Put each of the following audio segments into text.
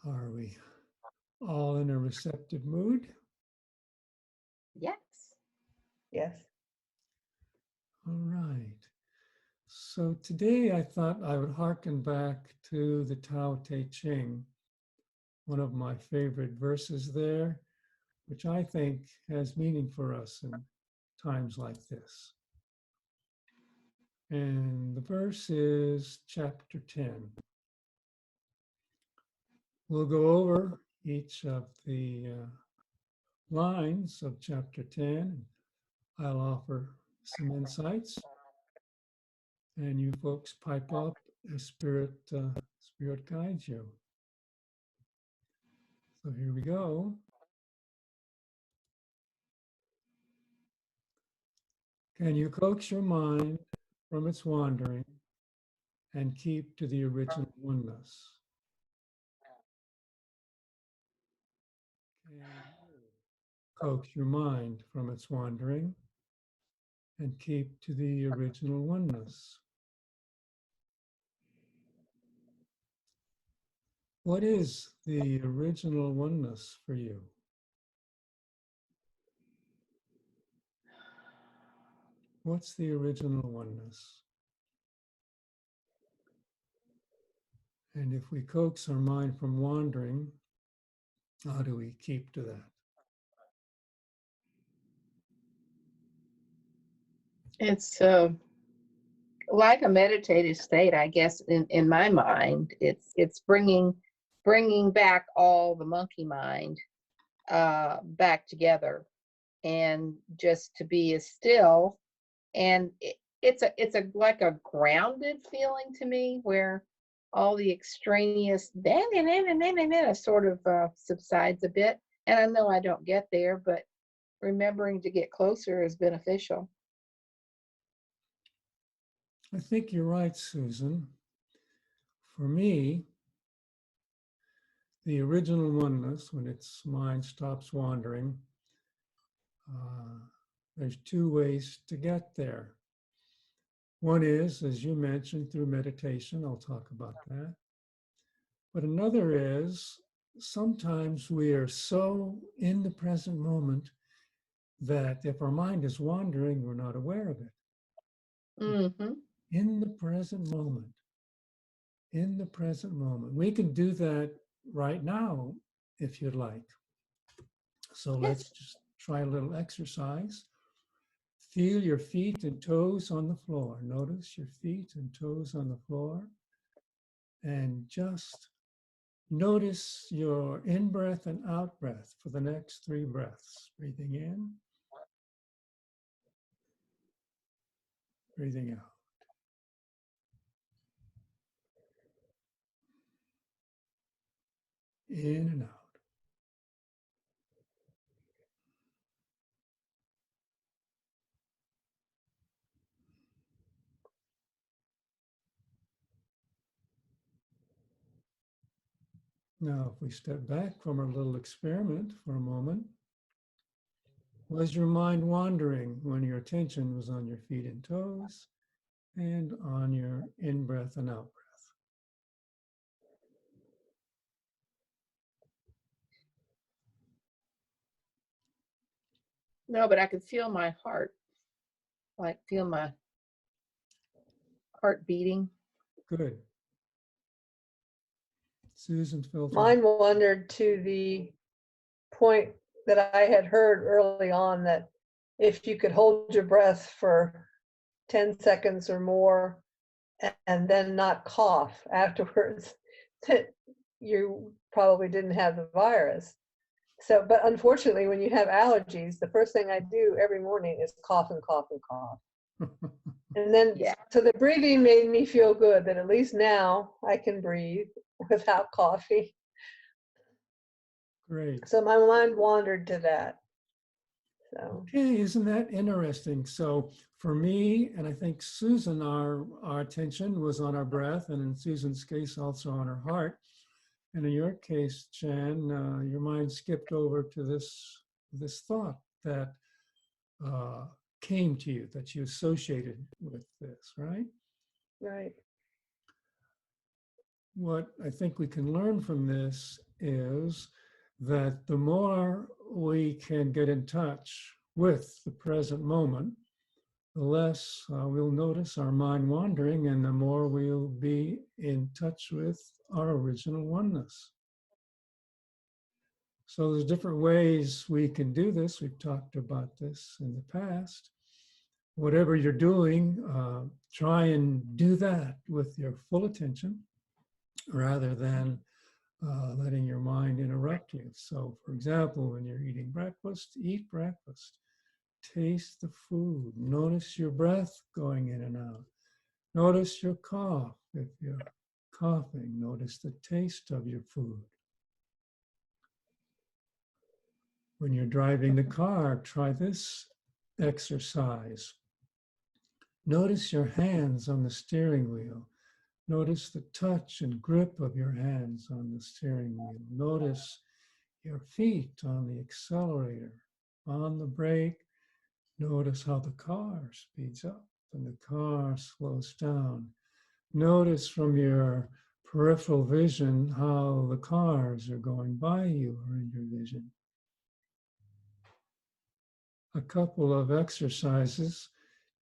Are we all in a receptive mood? Yes. Yes. All right. So today I thought I would hearken back to the Tao Te Ching, one of my favorite verses there, which I think has meaning for us in times like this. And the verse is chapter 10. We'll go over each of the lines of chapter 10. I'll offer some insights, and you folks pipe up as Spirit guides you. So here we go. Can you coax your mind from its wandering and keep to the original oneness? Can you coax your mind from its wandering and keep to the original oneness? What is the original oneness for you? What's the original oneness? And if we coax our mind from wandering, how do we keep to that? It's like a meditative state, I guess. In my mind, it's bringing back all the monkey mind back together, and just to be as still. And it's a like a grounded feeling to me, where all the extraneous sort of subsides a bit. And I know I don't get there, but remembering to get closer is beneficial. I think you're right, Susan. For me, the original oneness, when its mind stops wandering, there's two ways to get there. One is, as you mentioned, through meditation. I'll talk about that. But another is, sometimes we are so in the present moment that if our mind is wandering, we're not aware of it. Mm-hmm. In the present moment. In the present moment. We can do that right now, if you'd like. So let's just try a little exercise. Feel your feet and toes on the floor. Notice your feet and toes on the floor. And just notice your in-breath and out-breath for the next 3 breaths. Breathing in, breathing out. In and out. Now, if we step back from our little experiment for a moment, was your mind wandering when your attention was on your feet and toes and on your in-breath and out-breath? No, but I could feel my heart, feel my heart beating. Good. Susan filter. Mine wandered to the point that I had heard early on, that if you could hold your breath for 10 seconds or more and then not cough afterwards, that you probably didn't have the virus. So, but unfortunately, when you have allergies, the first thing I do every morning is cough and cough and cough. And then, so the breathing made me feel good that at least now I can breathe without coughing. Great. So my mind wandered to that. So. Okay, isn't that interesting? So for me, and I think Susan, our attention was on our breath, and in Susan's case, also on her heart. And in your case, Jan, your mind skipped over to this thought that came to you, that you associated with this, right? Right. What I think we can learn from this is that the more we can get in touch with the present moment, the less we'll notice our mind wandering, and the more we'll be in touch with our original oneness. So there's different ways we can do this. We've talked about this in the past. Whatever you're doing, try and do that with your full attention rather than letting your mind interrupt you. So, for example, when you're eating breakfast, eat breakfast. Taste the food. Notice your breath going in and out. Notice your cough. If you're coughing, notice the taste of your food. When you're driving the car, try this exercise. Notice your hands on the steering wheel. Notice the touch and grip of your hands on the steering wheel. Notice your feet on the accelerator, on the brake. Notice how the car speeds up and the car slows down. Notice from your peripheral vision how the cars are going by you or in your vision. A couple of exercises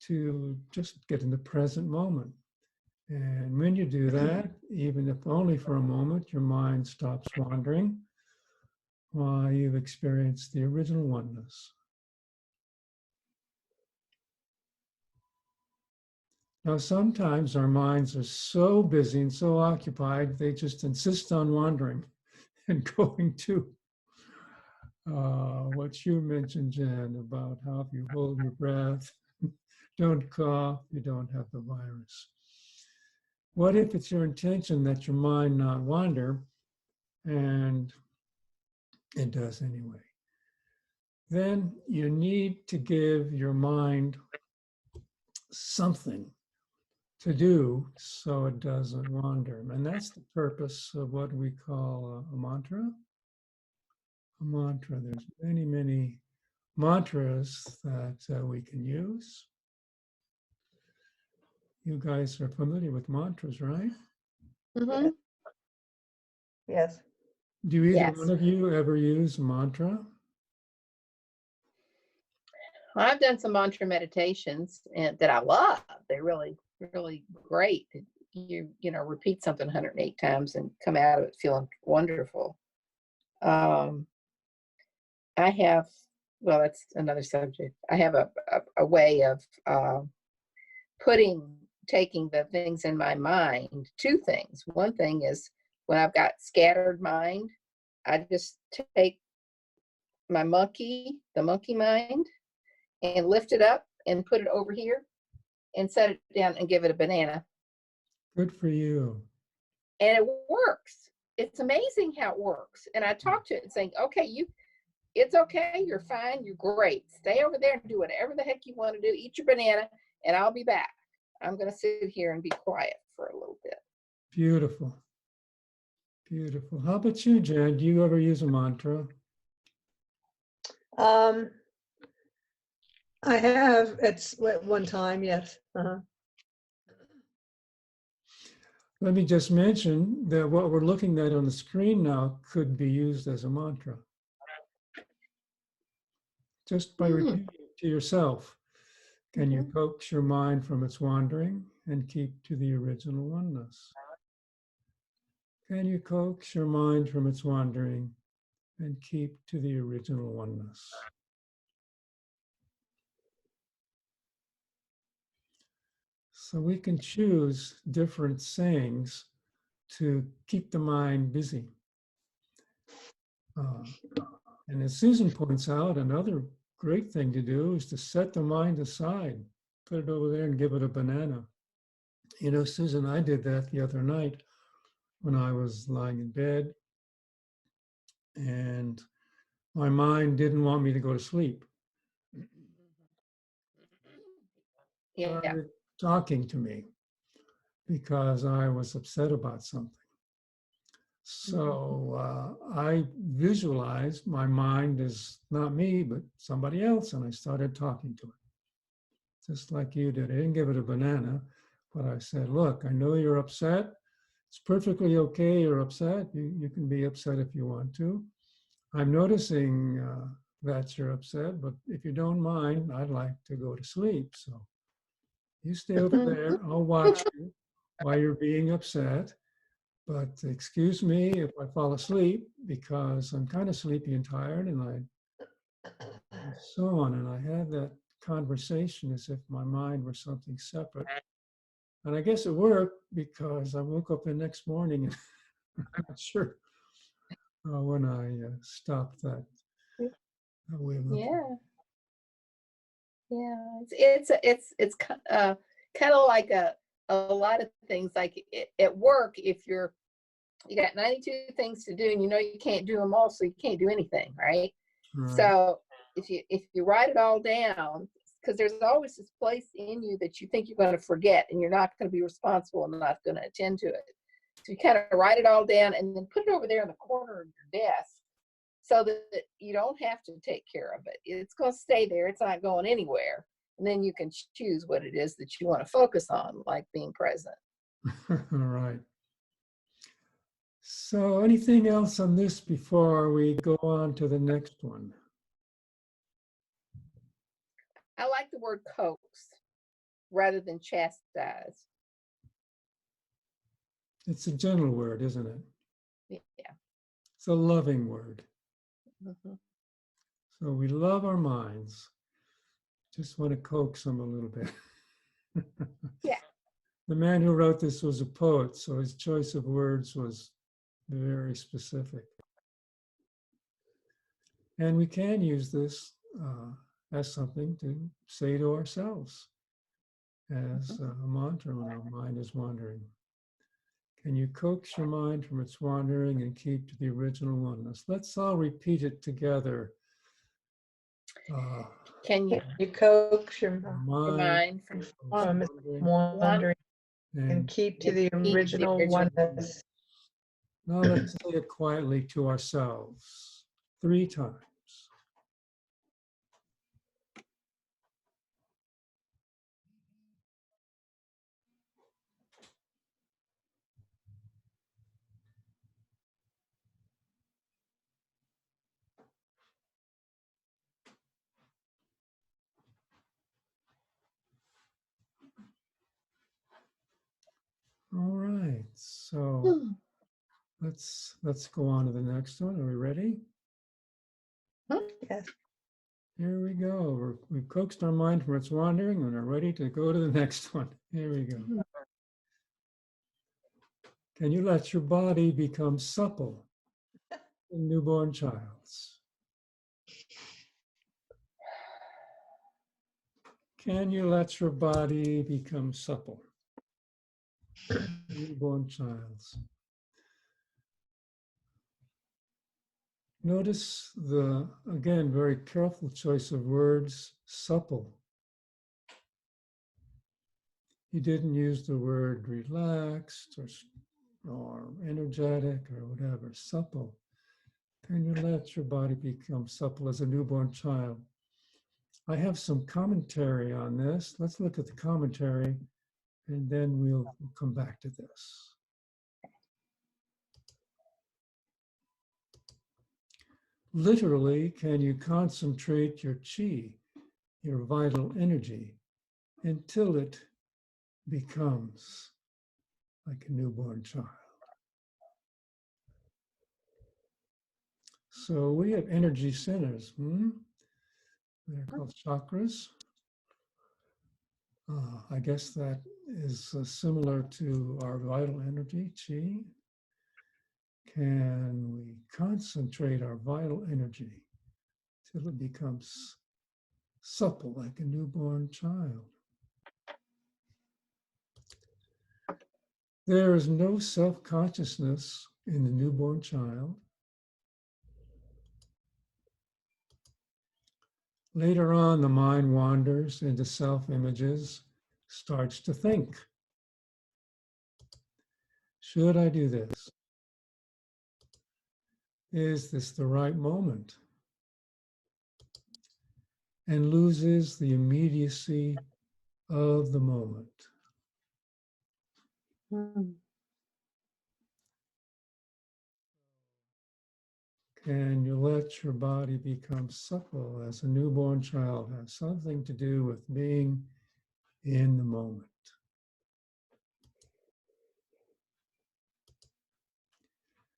to just get in the present moment. And when you do that, even if only for a moment, your mind stops wandering while you've experienced the original oneness. Now, sometimes our minds are so busy and so occupied, they just insist on wandering and going to what you mentioned, Jen, about how if you hold your breath, don't cough, you don't have the virus. What if it's your intention that your mind not wander, and it does anyway? Then you need to give your mind something to do so it doesn't wander. And that's the purpose of what we call a mantra. A mantra, there's many, many mantras that we can use. You guys are familiar with mantras, right? Mhm. Yes. Do either Yes. one of you ever use a mantra? I've done some mantra meditations and that I love. They're really, really great. Repeat something 108 times and come out of it feeling wonderful. I have, well, that's another subject. I have a way of taking the things in my mind, two things. One thing is when I've got scattered mind, I just take my the monkey mind, and lift it up and put it over here and set it down and give it a banana. Good for you. And it works. It's amazing how it works. And I talk to it and saying, okay, it's okay. You're fine. You're great. Stay over there and do whatever the heck you want to do. Eat your banana and I'll be back. I'm going to sit here and be quiet for a little bit. Beautiful. Beautiful. How about you, Jen? Do you ever use a mantra? I have at one time, yes. Let me just mention that what we're looking at on the screen now could be used as a mantra. Just by repeating it to yourself, can you coax your mind from its wandering and keep to the original oneness? Can you coax your mind from its wandering and keep to the original oneness? So we can choose different sayings to keep the mind busy. And as Susan points out, another great thing to do is to set the mind aside, put it over there and give it a banana. You know, Susan, I did that the other night when I was lying in bed and my mind didn't want me to go to sleep. Yeah. Started talking to me because I was upset about something. So I visualized my mind as not me, but somebody else, and I started talking to it. Just like you did. I didn't give it a banana, but I said, look, I know you're upset. It's perfectly okay you're upset. You can be upset if you want to. I'm noticing that you're upset, but if you don't mind, I'd like to go to sleep. So you stay over there. I'll watch you while you're being upset. But excuse me if I fall asleep because I'm kind of sleepy and tired, and so on. And I had that conversation as if my mind were something separate. And I guess it worked because I woke up the next morning and I'm not sure when I stopped that way of looking. Yeah. Yeah. It's kind of like a lot of things like at work, if you got 92 things to do and you know you can't do them all, so you can't do anything, right? Right. So if you write it all down, because there's always this place in you that you think you're going to forget and you're not going to be responsible and not going to attend to it. So you kind of write it all down and then put it over there in the corner of your desk so that you don't have to take care of it. It's going to stay there. It's not going anywhere. And then you can choose what it is that you want to focus on, like being present. All right. So anything else on this before we go on to the next one? I like the word coax rather than chastise. It's a gentle word, isn't it? Yeah. It's a loving word. Mm-hmm. So we love our minds. Just want to coax them a little bit. Yeah. The man who wrote this was a poet, so his choice of words was very specific. And we can use this as something to say to ourselves as a mantra when our mind is wandering. Can you coax your mind from its wandering and keep to the original oneness? Let's all repeat it together. Can you coax your Mind from wandering and and keep to the original oneness? now let's say it quietly to ourselves 3 times. All right, so let's go on to the next one. Are we ready? Yes. Here we go. We've coaxed our mind from its wandering and are ready to go to the next one. Here we go. Can you let your body become supple in newborn child's? Can you let your body become supple? Newborn child's. Notice the, again, very careful choice of words, supple. He didn't use the word relaxed or energetic or whatever, supple. Can you let your body become supple as a newborn child? I have some commentary on this. Let's look at the commentary and then we'll come back to this. Literally, can you concentrate your chi, your vital energy, until it becomes like a newborn child? So we have energy centers. They're called chakras. I guess that is similar to our vital energy, chi. Can we concentrate our vital energy till it becomes supple like a newborn child? There is no self-consciousness in the newborn child. Later on, the mind wanders into self-images, starts to think. Should I do this? Is this the right moment? And loses the immediacy of the moment. Can you let your body become supple as a newborn child has something to do with being in the moment?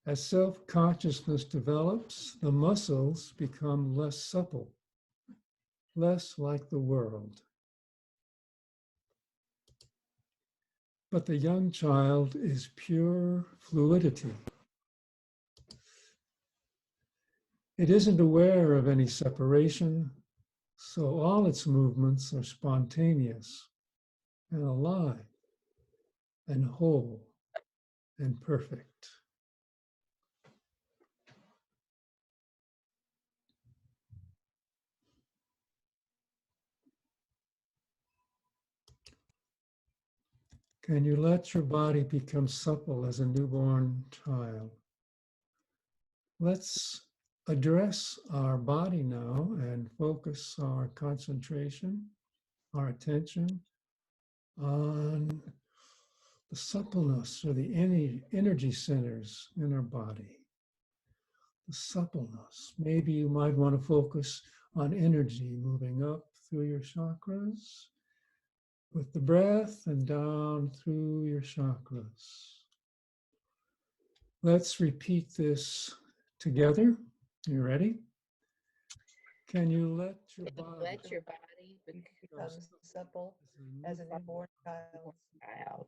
As self-consciousness develops, the muscles become less supple, less like the world. But the young child is pure fluidity. It isn't aware of any separation, so all its movements are spontaneous and alive and whole and perfect. Can you let your body become supple as a newborn child? Let's address our body now and focus our concentration, our attention on the suppleness or the energy centers in our body. The suppleness. Maybe you might want to focus on energy moving up through your chakras with the breath and down through your chakras. Let's repeat this together. You ready? Can you let your body Become supple as a newborn child.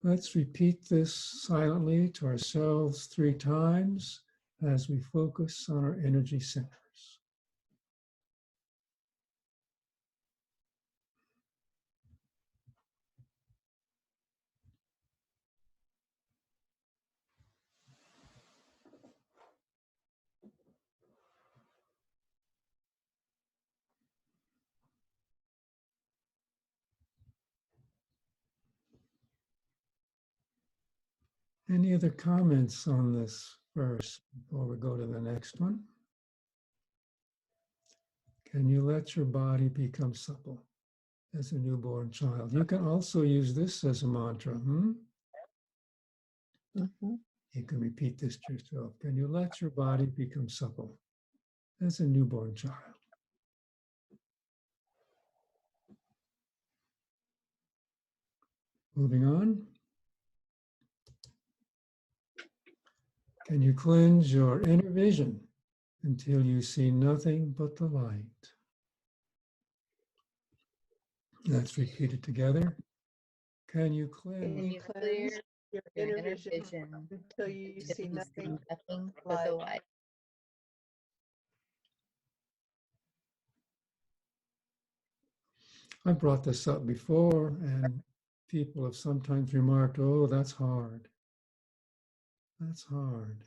Let's repeat this silently to ourselves 3 times as we focus on our energy centers. Any other comments on this verse before we go to the next one? Can you let your body become supple as a newborn child? You can also use this as a mantra. Mm-hmm. You can repeat this to yourself. Can you let your body become supple as a newborn child? Moving on. Can you cleanse your inner vision until you see nothing but the light? Let's repeat it together. Can you Can cleanse you cleanse your inner vision until you see nothing but the light? I brought this up before, and people have sometimes remarked, oh, that's hard. That's hard.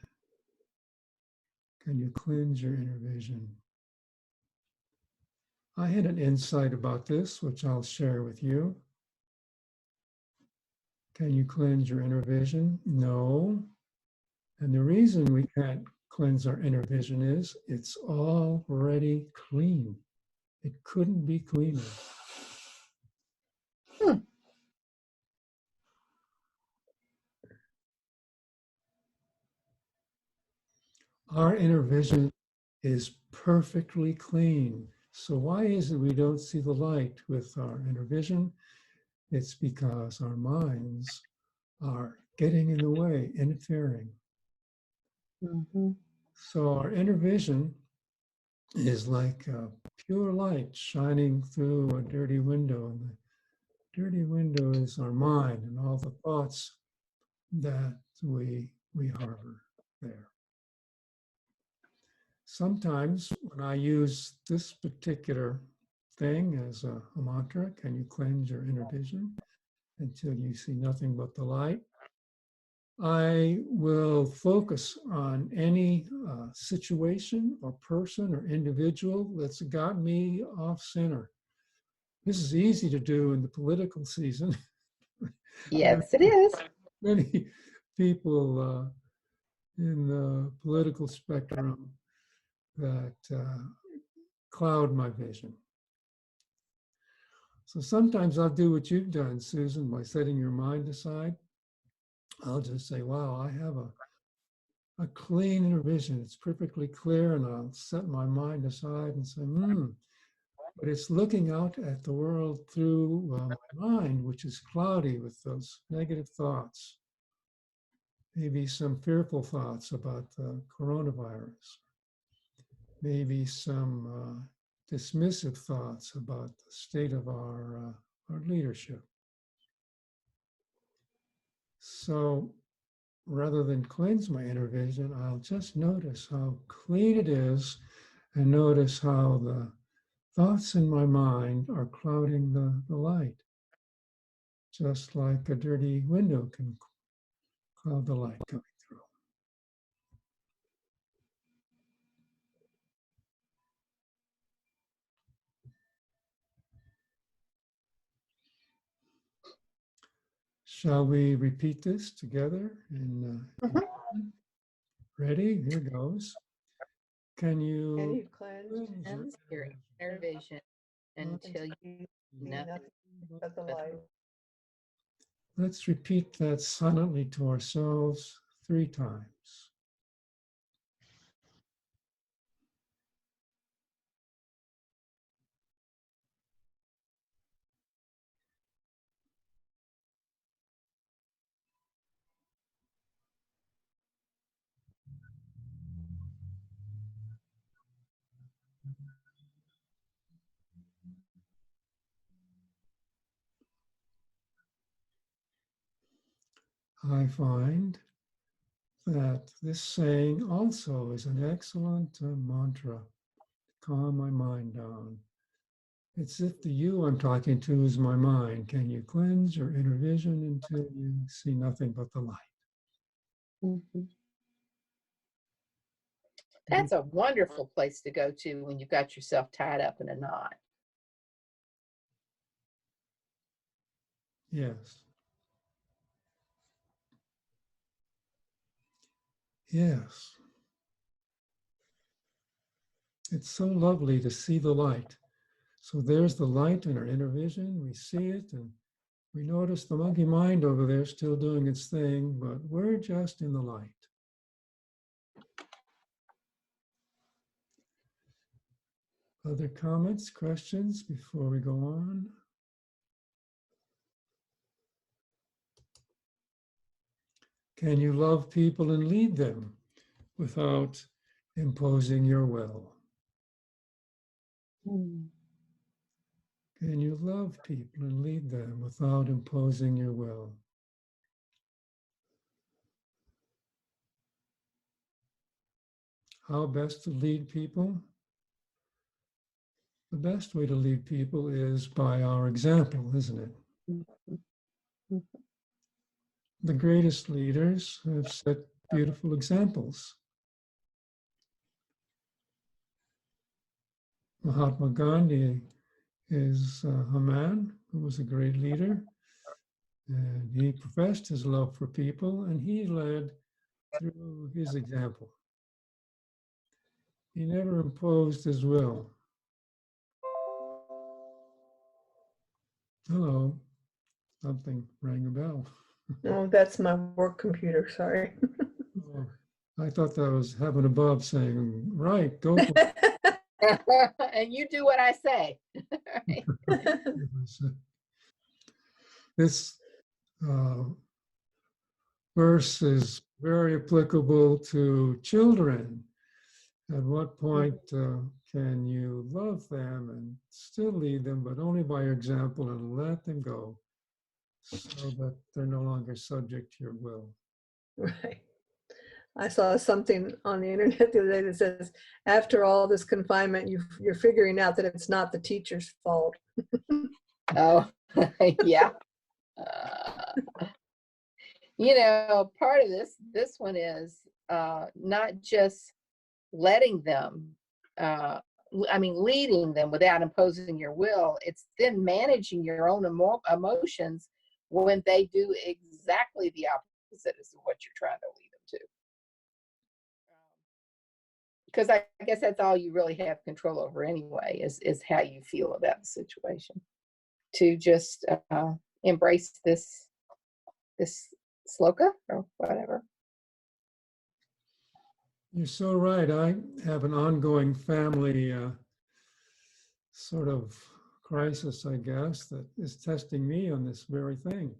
Can you cleanse your inner vision? I had an insight about this, which I'll share with you. Can you cleanse your inner vision? No. And the reason we can't cleanse our inner vision is it's already clean. It couldn't be cleaner. Our inner vision is perfectly clean. So why is it we don't see the light with our inner vision? It's because our minds are getting in the way, interfering. Mm-hmm. So our inner vision is like pure light shining through a dirty window. And the dirty window is our mind and all the thoughts that we harbor there. Sometimes when I use this particular thing as a mantra, can you cleanse your inner vision until you see nothing but the light? I will focus on any situation or person or individual that's got me off center. This is easy to do in the political season. Yes, it is. Many people in the political spectrum that cloud my vision. So sometimes I'll do what you've done, Susan, by setting your mind aside. I'll just say, wow, I have a clean inner vision. It's perfectly clear, and I'll set my mind aside and say, but it's looking out at the world through my mind, which is cloudy with those negative thoughts, maybe some fearful thoughts about the coronavirus, maybe some dismissive thoughts about the state of our leadership. So rather than cleanse my inner vision, I'll just notice how clean it is and notice how the thoughts in my mind are clouding the light, just like a dirty window can cloud the light coming through. Shall we repeat this together? Ready? Here goes. Can Can you you cleanse And your inner vision until you see nothing. nothing but the light? Let's repeat that silently to ourselves 3 times. I find that this saying also is an excellent mantra to calm my mind down. It's if the you I'm talking to is my mind. Can you cleanse your inner vision until you see nothing but the light? Mhm. That's a wonderful place to go to when you've got yourself tied up in a knot. Yes. Yes. It's so lovely to see the light. So there's the light in our inner vision. We see it and we notice the monkey mind over there still doing its thing, but we're just in the light. Other comments, questions before we go on? Can you love people and lead them without imposing your will? Mm. Can you love people and lead them without imposing your will? How best to lead people? The best way to lead people is by our example, isn't it? Mhm. The greatest leaders have set beautiful examples. Mahatma Gandhi is a man who was a great leader, and he professed his love for people, and he led through his example. He never imposed his will. Hello, something rang a bell. Oh, that's my work computer, sorry. Oh, I thought that was heaven above saying, right, go for it. And you do what I say. This uh, verse is very applicable to children. At what point can you love them and still lead them, but only by your example, and let them go so that they're no longer subject to your will? Right. I saw something on the internet the other day that says, after all this confinement, you're figuring out that it's not the teacher's fault. Oh, yeah. Uh, part of this one is not just letting them, leading them without imposing your will. It's then managing your own emotions when they do exactly the opposite as what you're trying to lead them to. Because I guess that's all you really have control over anyway, is how you feel about the situation. To just embrace this sloka or whatever. You're so right. I have an ongoing family sort of crisis, I guess, that is testing me on this very thing,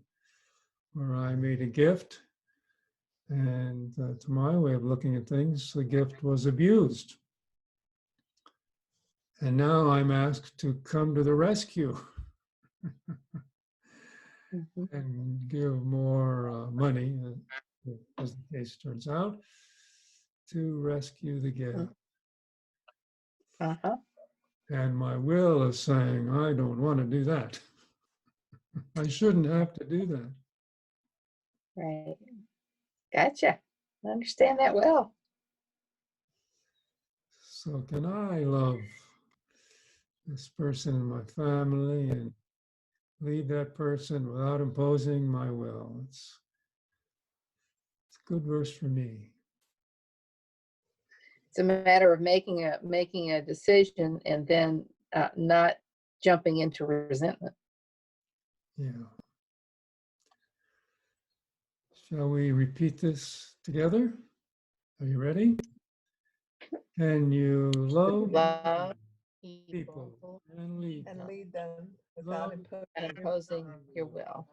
where I made a gift, and to my way of looking at things, the gift was abused. And now I'm asked to come to the rescue Mhm. and give more money, as the case turns out, to rescue the gift. Uh-huh. And my will is saying, I don't want to do that. I shouldn't have to do that. Right. Gotcha. I understand that well. So can I love this person in my family and lead that person without imposing my will? It's a good verse for me. It's a matter of making a decision and then not jumping into resentment. Yeah. Shall we repeat this together? Are you ready? Can you love Love people people and lead And them? lead them without Love imposing. and imposing your will.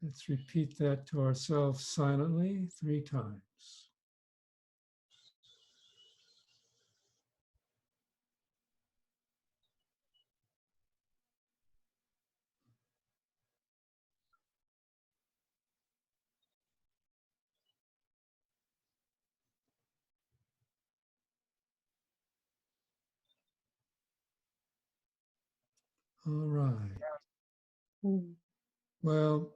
Let's repeat that to ourselves silently 3 times. All right. Mm. Well,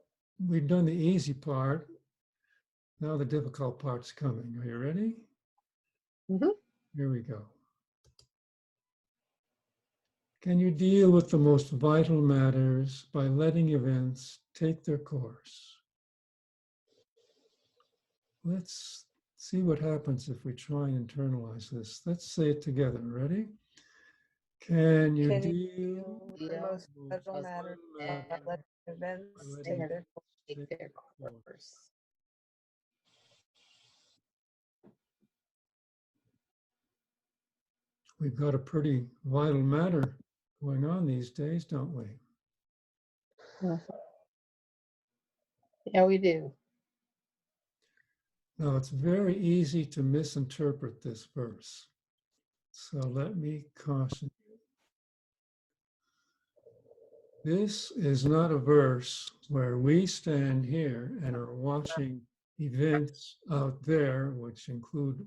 we've done the easy part. Now the difficult part's coming. Are you ready? Mhm. Here we go. Can you deal with the most vital matters by letting events take their course? Let's see what happens if we try and internalize this. Let's say it together. Ready? Can you Can you deal deal with the most with vital the matters vital by matters letting by events letting take And their events take take their their course? course. We've got a pretty vital matter going on these days, don't we? Mhm. Yeah, we do. Now, it's very easy to misinterpret this verse. So let me caution you. This is not a verse where we stand here and are watching events out there, which include,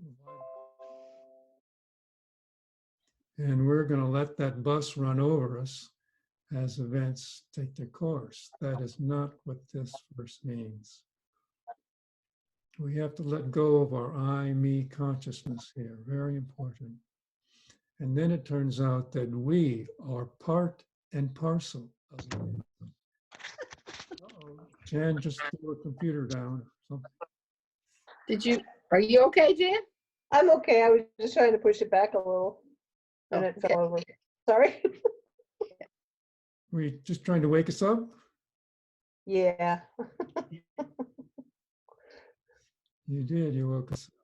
and we're going to let that bus run over us as events take their course. That is not what this verse means. We have to let go of our I, me consciousness here, very important. And then it turns out that we are part and parcel of it. Uh-oh, Jan just threw her computer down or something. Are you okay, Jan? I'm okay. I was just trying to push it back a little and it Okay. fell over. Sorry. Were you just trying to wake us up? Yeah. You did, you woke us up.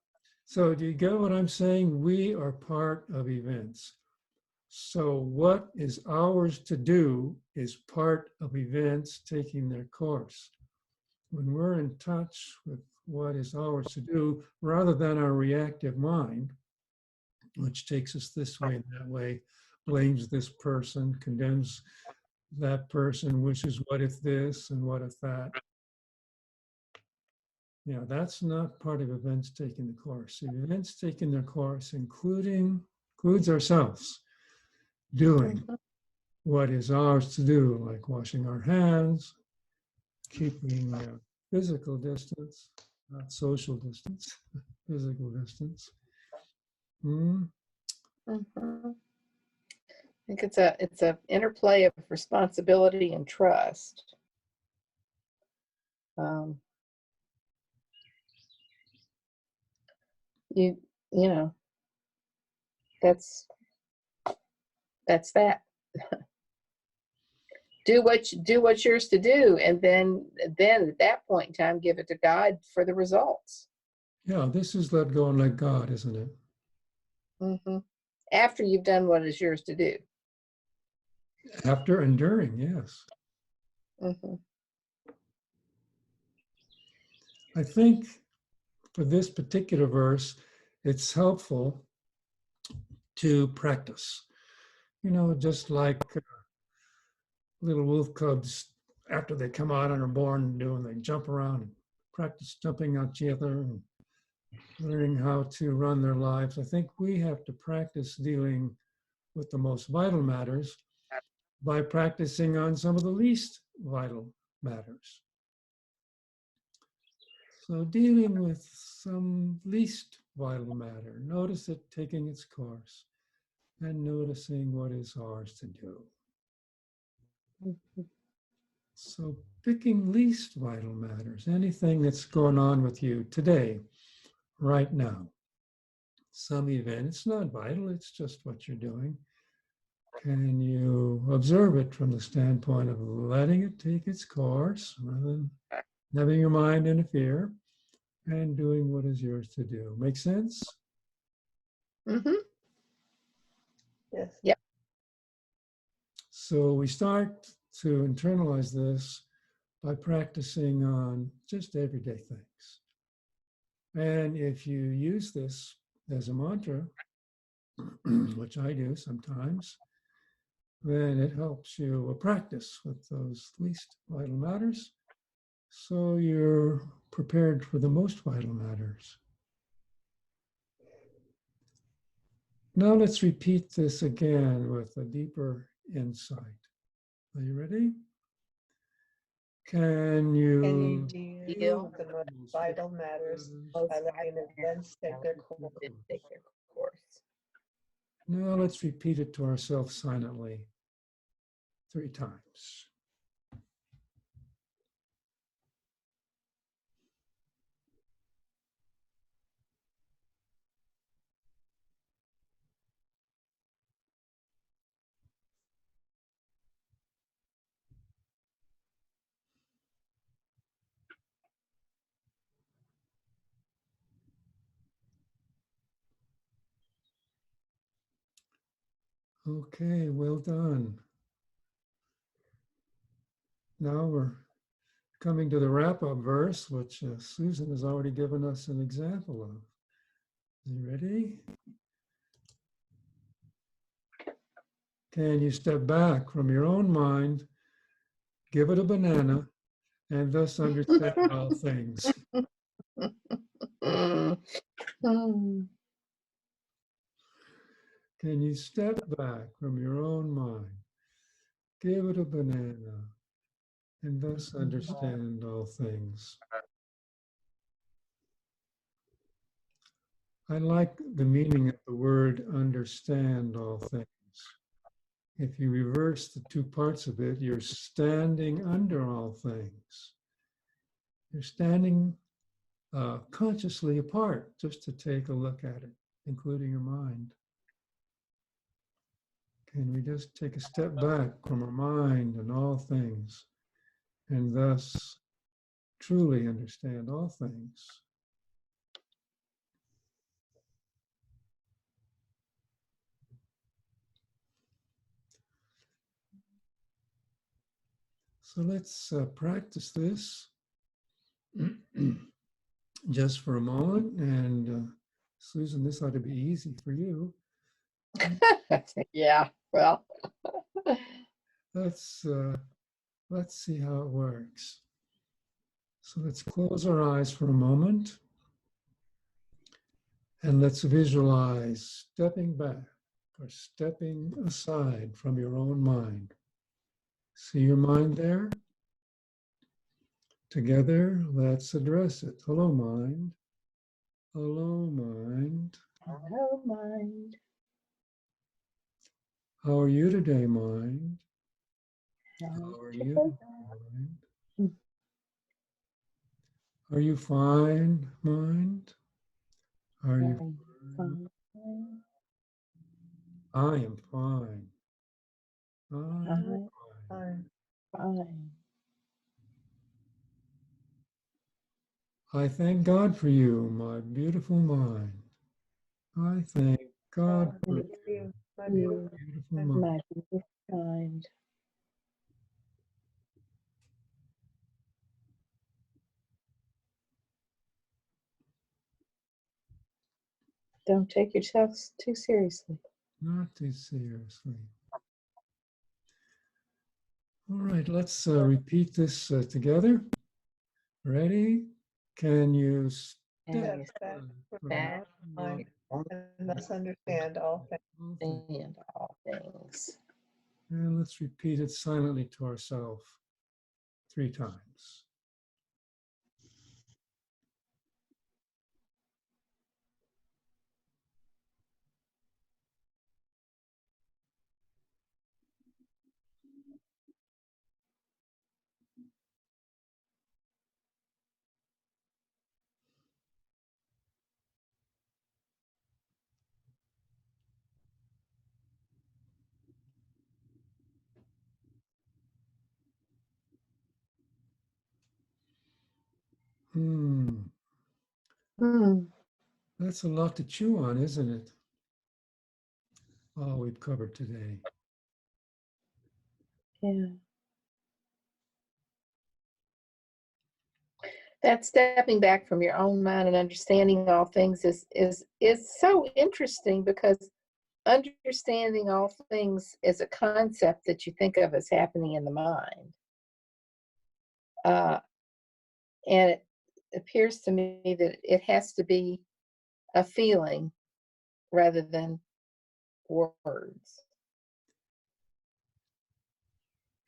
So do you get what I'm saying? We are part of events. So what is ours to do is part of events taking their course. When we're in touch with what is ours to do, rather than our reactive mind, which takes us this way and that way, blames this person, condemns that person, wishes what if this and what if that. Yeah, that's not part of events taking the course. Events taking their course includes ourselves doing Mhm. what is ours to do, like washing our hands, keeping physical distance, not social distance, physical distance. Mm, Mhm. I think it's a interplay of responsibility and trust. Um, you you know that's that. Do what's yours to do, and then at that point in time, give it to God for the results. Yeah, this is let go and let God, isn't it? Hmm. After you've done what is yours to do. After and during, yes. Hmm. I think for this particular verse, it's helpful to practice. You know, just like little wolf cubs, after they come out and are born, they jump around and practice jumping at each other and learning how to run their lives. I think we have to practice dealing with the most vital matters by practicing on some of the least vital matters. So dealing with some least vital matter, notice it taking its course and noticing what is ours to do. So picking least vital matters, anything that's going on with you today, right now. Some event, it's not vital, it's just what you're doing. Can you observe it from the standpoint of letting it take its course rather than having your mind interfere and doing what is yours to do? Make sense? Hmm. Yes. Yep. So we start to internalize this by practicing on just everyday things. And if you use this as a mantra, which I do sometimes, then it helps you practice with those least vital matters. So you're prepared for the most vital matters. Now let's repeat this again with a deeper insight. Are you ready? Can Can you you deal with the most vital matters by letting events take their course? Take their course. Now let's repeat it to ourselves silently 3 times. Okay, well done. Now we're coming to the wrap-up verse, which Susan has already given us an example of. Are you ready? Can you step back from your own mind, give it a banana, and thus understand all things? Mm. Can you step back from your own mind, give it a banana, and thus understand all things? I like the meaning of the word understand all things. If you reverse the 2 parts of it, you're standing under all things. You're standing consciously apart just to take a look at it, including your mind. Can we just take a step back from our mind and all things and thus truly understand all things? So let's practice this just for a moment. And Susan, this ought to be easy for you. Yeah, well. Let's see how it works. So let's close our eyes for a moment and let's visualize stepping back or stepping aside from your own mind. See your mind there? Together, let's address it. Hello, mind. Hello, mind. Hello, mind. How are you today, mind? How How are today, you, mind? Are you fine, mind? Are you fine? fine? I am fine. I am fine. Fine. Fine. I thank God for you, my beautiful mind. I thank God for Thank you, my You, beautiful mind. mind. my beautiful kind. Don't take yourself too seriously. Not too seriously. All right, let's repeat this together. Ready? Can you step And Step back from from back my mind and thus understand all things. all things? and all things. And let's repeat it silently to ourselves 3 times. Hmm, Hmm. that's a lot to chew on, isn't it? All we've covered today. Yeah. That stepping back from your own mind and understanding all things is so interesting, because understanding all things is a concept that you think of as happening in the mind. Uh, and it appears to me that it has to be a feeling rather than words.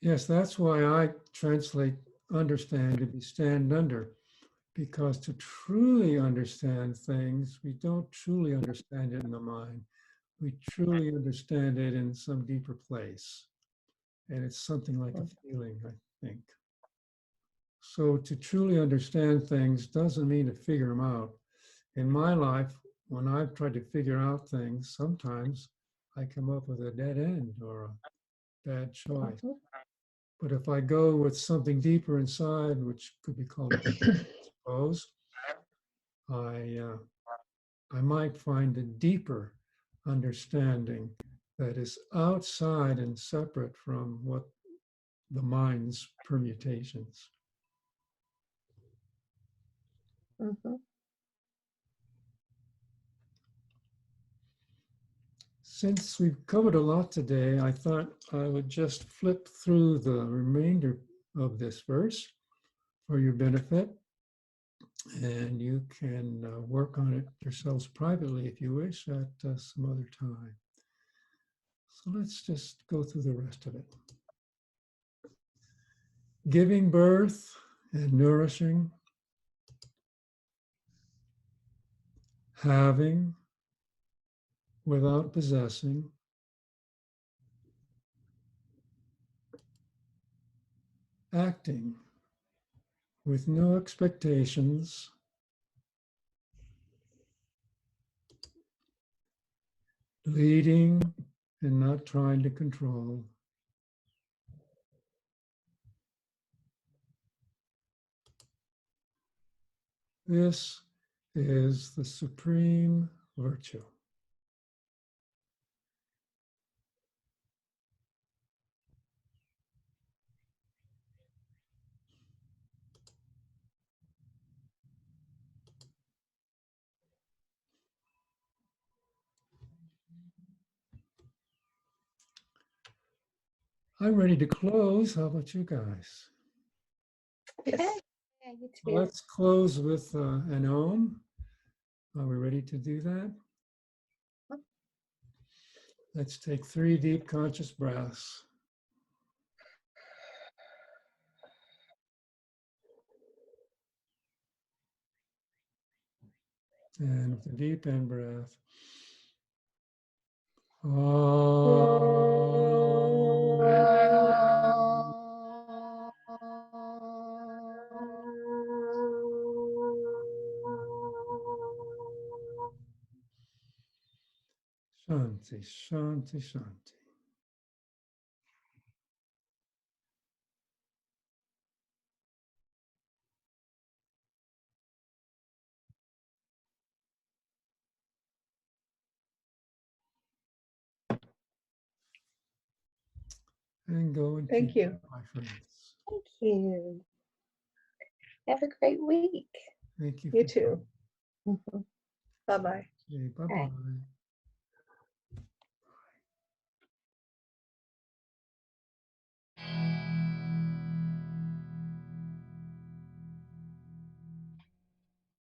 Yes, that's why I translate understand to be stand under, because to truly understand things, we don't truly understand it in the mind. We truly understand it in some deeper place. And it's something like a feeling, I think. So to truly understand things doesn't mean to figure them out. In my life, when I've tried to figure out things, sometimes I come up with a dead end or a bad choice. Mhm. But if I go with something deeper inside, which could be called a feeling, I suppose, I might find a deeper understanding that is outside and separate from what the mind's permutations. Mhm. Since we've covered a lot today, I thought I would just flip through the remainder of this verse for your benefit, and you can work on it yourselves privately if you wish at some other time. So let's just go through the rest of it. Giving birth and nourishing, having without possessing, acting with no expectations, leading and not trying to control, this is the supreme virtue. I'm ready to close. How about you guys? Okay. Yes. Yeah, you Well, too. let's close with an Om. Are we ready to do that? Let's take 3 deep conscious breaths. And with a deep in breath. Shanti, shanti, shanti. And go and Thank keep you. it, my friends. Thank you. Have a great week. Thank you. You for too. Mhm. Bye-bye. coming. Okay, Bye. bye-bye.